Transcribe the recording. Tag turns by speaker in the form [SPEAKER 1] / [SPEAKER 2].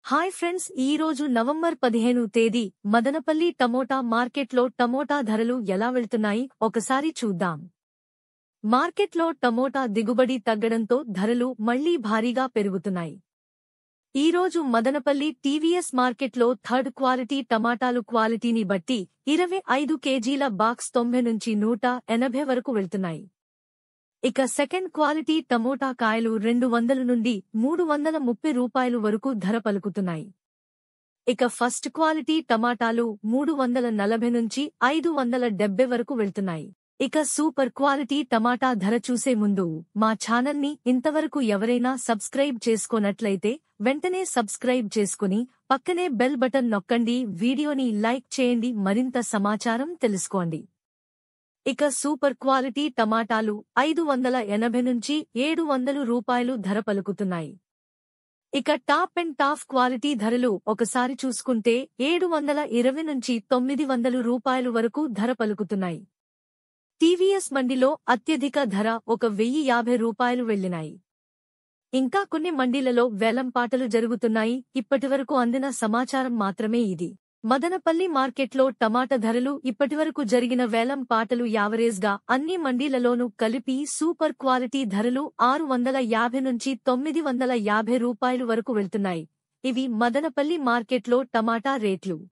[SPEAKER 1] Hi friends, ఈ రోజు November 15 తేదీ మదనపల్లి టమోటా మార్కెట్లో టమోటా ధరలు ఎలా వెళ్తున్నాయి ఒకసారి చూద్దాం. మార్కెట్లో టమోటా దిగుబడి తగ్గడంతో ధరలు మళ్లీ భారీగా పెరుగుతున్నాయి. ఈ రోజు మదనపల్లి టీవీఎస్ మార్కెట్లో థర్డ్ క్వాలిటీ టమాటాలు క్వాలిటీని బట్టి 25 కేజీల బాక్స్ 90 నుంచి 180 వరకు వెళ్తున్నాయి. ఇక సెకండ్ క్వాలిటీ టమోటా కాయలు 200 నుండి 330 రూపాయలు వరకు ధర పలుకుతున్నాయి. ఇక ఫస్ట్ క్వాలిటీ టమాటాలు 340 నుంచి 570 వరకు వెళ్తున్నాయి. ఇక సూపర్ క్వాలిటీ టమాటా ధర చూసే ముందు మా ఛానల్ని ఇంతవరకు ఎవరైనా సబ్స్క్రైబ్ చేసుకోనట్లయితే వెంటనే సబ్స్క్రైబ్ చేసుకుని పక్కనే బెల్ బటన్ నొక్కండి. వీడియోని లైక్ చేయండి. మరింత సమాచారం తెలుసుకోండి. ఇక సూపర్ క్వాలిటీ టమాటాలు 580 నుంచి 700 రూపాయలు ధర పలుకుతున్నాయి. ఇక టాప్ అండ్ టాప్ క్వాలిటీ ధరలు ఒకసారి చూసుకుంటే 720 నుంచి 900 రూపాయలు వరకు ధర పలుకుతున్నాయి. టీవీఎస్ మండిలో అత్యధిక ధర 1050 రూపాయలు వెళ్లినాయి. ఇంకా కొన్ని మండీలలో వేలంపాటలు జరుగుతున్నాయి. ఇప్పటివరకు అందిన సమాచారం మాత్రమే ఇది. మదనపల్లి మార్కెట్లో టమాటా ధరలు ఇప్పటివరకు జరిగిన వేలం పాటలు యావరేజ్గా అన్ని మండీలలోనూ కలిపి సూపర్ క్వాలిటీ ధరలు 650 నుంచి 950 రూపాయలు వరకు వెళ్తున్నాయి. ఇవి మదనపల్లి మార్కెట్లో టమాటా రేట్లు.